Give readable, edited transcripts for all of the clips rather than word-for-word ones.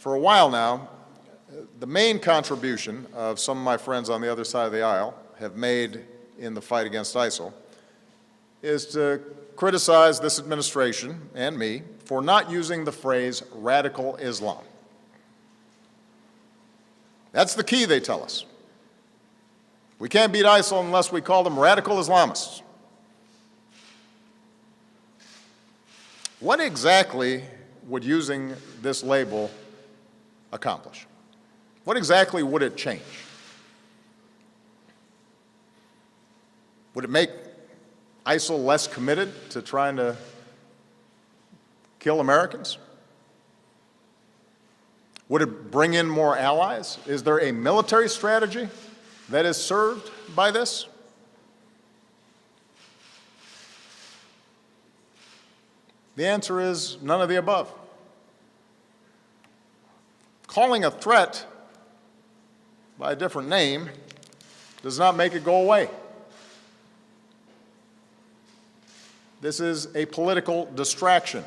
For a while now, the main contribution of some of my friends on the other side of the aisle have made in the fight against ISIL is to criticize this administration and me for not using the phrase radical Islam. That's the key, they tell us. We can't beat ISIL unless we call them radical Islamists. What exactly would using this label accomplish? What exactly would it change? Would it make ISIL less committed to trying to kill Americans? Would it bring in more allies? Is there a military strategy that is served by this? The answer is none of the above. Calling a threat by a different name does not make it go away. This is a political distraction.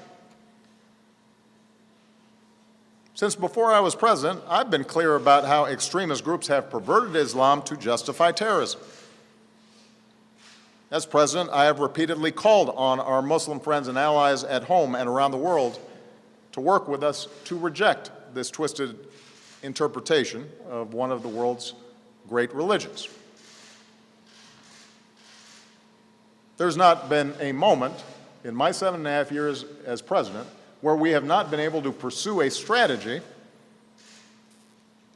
Since before I was president, I've been clear about how extremist groups have perverted Islam to justify terrorism. As president, I have repeatedly called on our Muslim friends and allies at home and around the world to work with us to reject this twisted interpretation of one of the world's great religions. There's not been a moment in my 7.5 years as president where we have not been able to pursue a strategy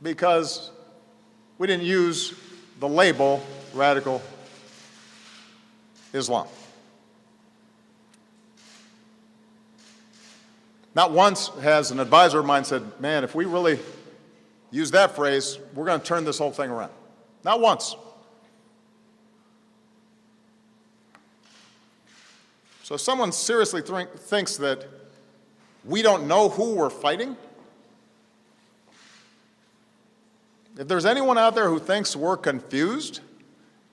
because we didn't use the label radical Islam. Not once has an advisor of mine said, man, if we really use that phrase, we're going to turn this whole thing around. Not once. So if someone seriously thinks that we don't know who we're fighting, if there's anyone out there who thinks we're confused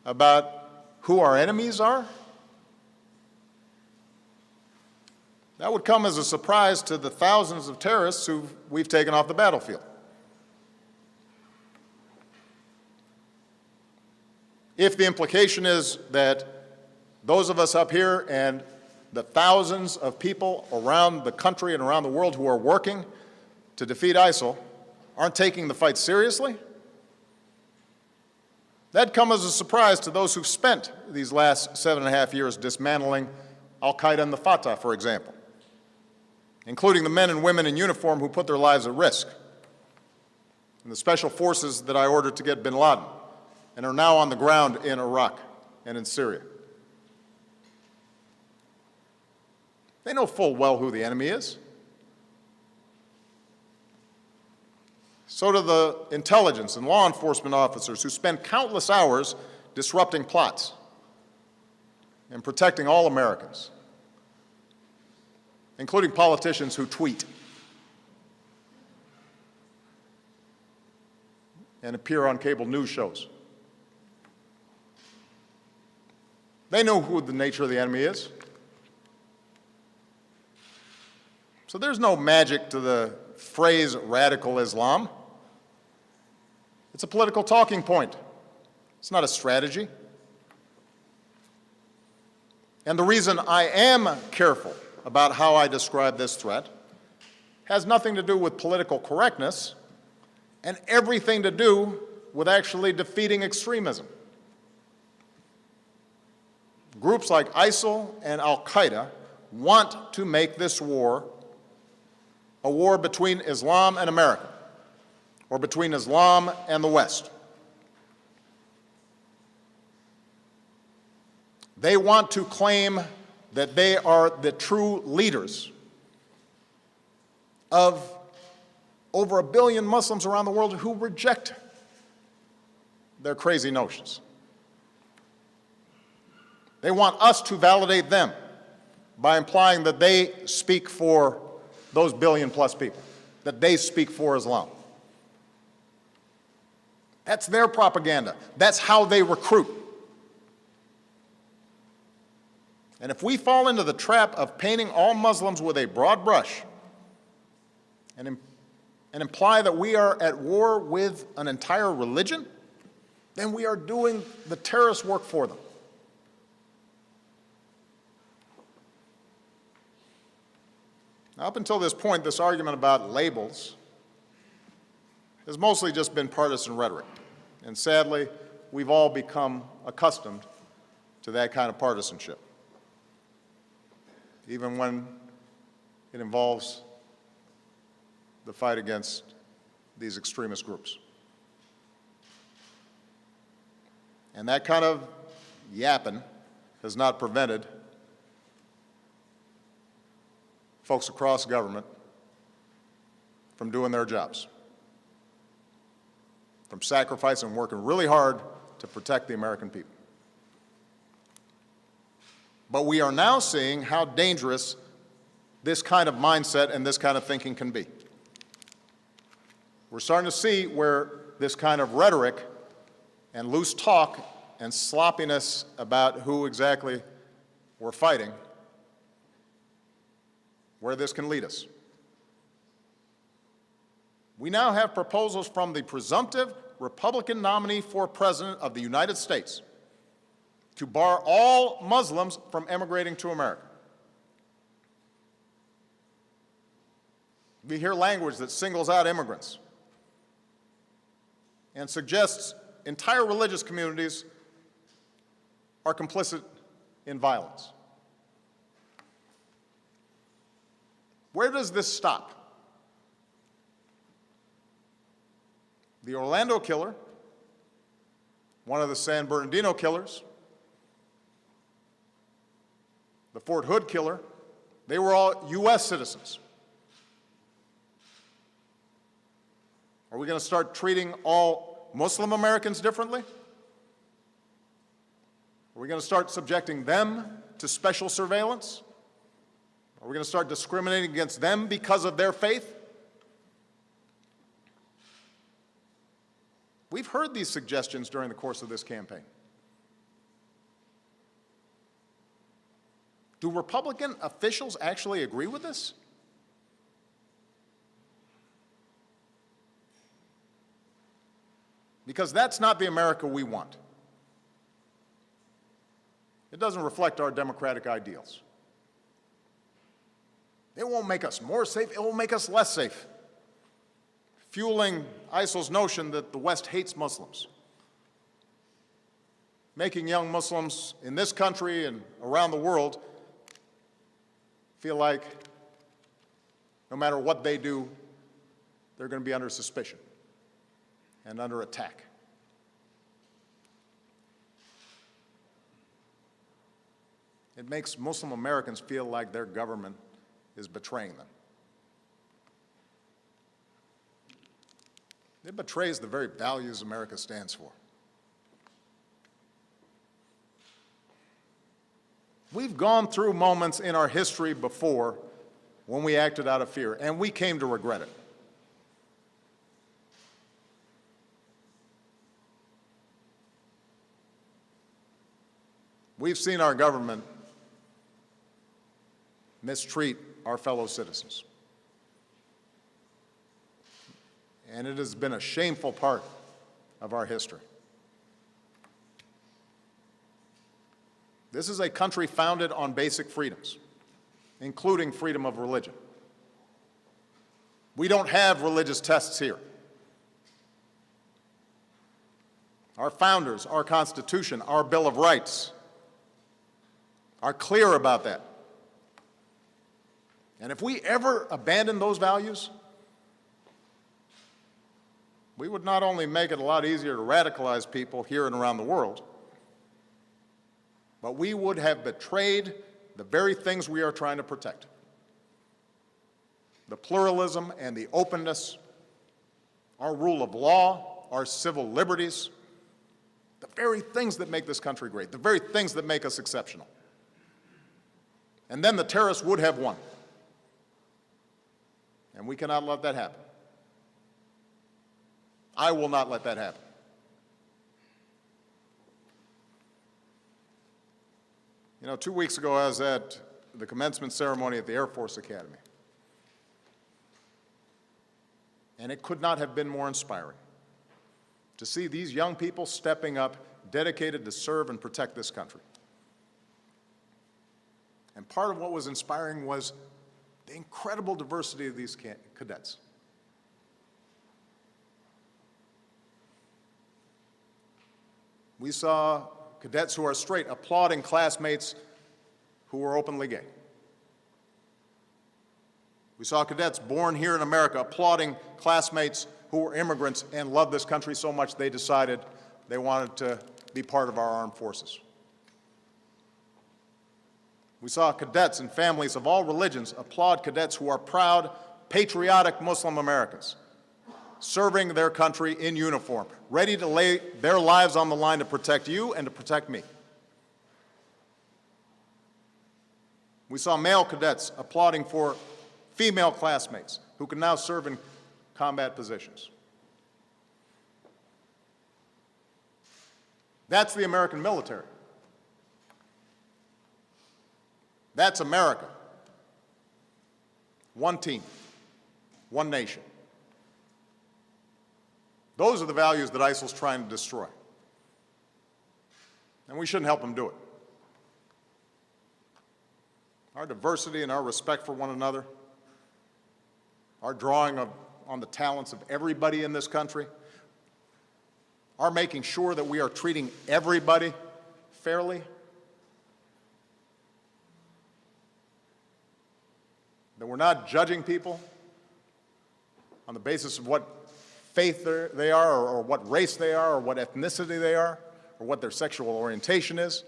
about who our enemies are, that would come as a surprise to the thousands of terrorists who we've taken off the battlefield. If the implication is that those of us up here and the thousands of people around the country and around the world who are working to defeat ISIL aren't taking the fight seriously, that'd come as a surprise to those who've spent these last 7.5 years dismantling al-Qaeda and the Fatah, for example, including the men and women in uniform who put their lives at risk, and the special forces that I ordered to get bin Laden and are now on the ground in Iraq and in Syria. They know full well who the enemy is. So do the intelligence and law enforcement officers who spend countless hours disrupting plots and protecting all Americans, including politicians who tweet and appear on cable news shows. They know who the nature of the enemy is. So there's no magic to the phrase radical Islam. It's a political talking point. It's not a strategy. And the reason I am careful about how I describe this threat has nothing to do with political correctness and everything to do with actually defeating extremism. Groups like ISIL and al-Qaeda want to make this war a war between Islam and America, or between Islam and the West. They want to claim that they are the true leaders of over 1 billion Muslims around the world who reject their crazy notions. They want us to validate them by implying that they speak for those 1 billion plus people, that they speak for Islam. That's their propaganda. That's how they recruit. And if we fall into the trap of painting all Muslims with a broad brush and and imply that we are at war with an entire religion, then we are doing the terrorist work for them. Now, up until this point, this argument about labels has mostly just been partisan rhetoric. And sadly, we've all become accustomed to that kind of partisanship, even when it involves the fight against these extremist groups. And that kind of yapping has not prevented folks across government from doing their jobs, from sacrificing and working really hard to protect the American people. But we are now seeing how dangerous this kind of mindset and this kind of thinking can be. We're starting to see where this kind of rhetoric and loose talk and sloppiness about who exactly we're fighting, where this can lead us. We now have proposals from the presumptive Republican nominee for President of the United States to bar all Muslims from emigrating to America. We hear language that singles out immigrants and suggests entire religious communities are complicit in violence. Where does this stop? The Orlando killer, one of the San Bernardino killers, the Fort Hood killer, they were all U.S. citizens. Are we going to start treating all Muslim Americans differently? Are we going to start subjecting them to special surveillance? Are we going to start discriminating against them because of their faith? We've heard these suggestions during the course of this campaign. Do Republican officials actually agree with this? Because that's not the America we want. It doesn't reflect our democratic ideals. It won't make us more safe, it will make us less safe, fueling ISIL's notion that the West hates Muslims, making young Muslims in this country and around the world feel like no matter what they do, they're going to be under suspicion and under attack. It makes Muslim Americans feel like their government is betraying them. It betrays the very values America stands for. We've gone through moments in our history before when we acted out of fear, and we came to regret it. We've seen our government mistreat our fellow citizens. And it has been a shameful part of our history. This is a country founded on basic freedoms, including freedom of religion. We don't have religious tests here. Our founders, our Constitution, our Bill of Rights are clear about that. And if we ever abandon those values, we would not only make it a lot easier to radicalize people here and around the world, but we would have betrayed the very things we are trying to protect. The pluralism and the openness, our rule of law, our civil liberties, the very things that make this country great, the very things that make us exceptional. And then the terrorists would have won. And we cannot let that happen. I will not let that happen. You know, 2 weeks ago I was at the commencement ceremony at the Air Force Academy. And it could not have been more inspiring to see these young people stepping up, dedicated to serve and protect this country. And part of what was inspiring was the incredible diversity of these cadets. We saw cadets who are straight applauding classmates who were openly gay. We saw cadets born here in America applauding classmates who were immigrants and loved this country so much they decided they wanted to be part of our armed forces. We saw cadets and families of all religions applaud cadets who are proud, patriotic Muslim Americans, serving their country in uniform, ready to lay their lives on the line to protect you and to protect me. We saw male cadets applauding for female classmates who can now serve in combat positions. That's the American military. That's America. One team, one nation. Those are the values that ISIL's trying to destroy. And we shouldn't help them do it. Our diversity and our respect for one another, our drawing on the talents of everybody in this country, our making sure that we are treating everybody fairly, that we're not judging people on the basis of what faith they are, or what race they are, or what ethnicity they are, or what their sexual orientation is.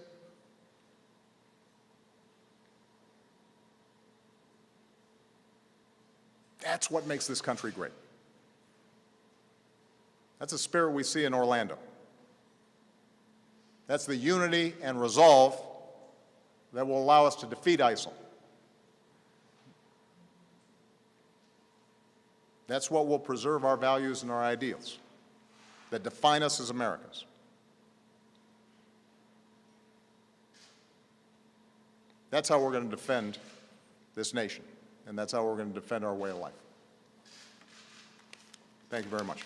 That's what makes this country great. That's the spirit we see in Orlando. That's the unity and resolve that will allow us to defeat ISIL. That's what will preserve our values and our ideals that define us as Americans. That's how we're going to defend this nation, and that's how we're going to defend our way of life. Thank you very much.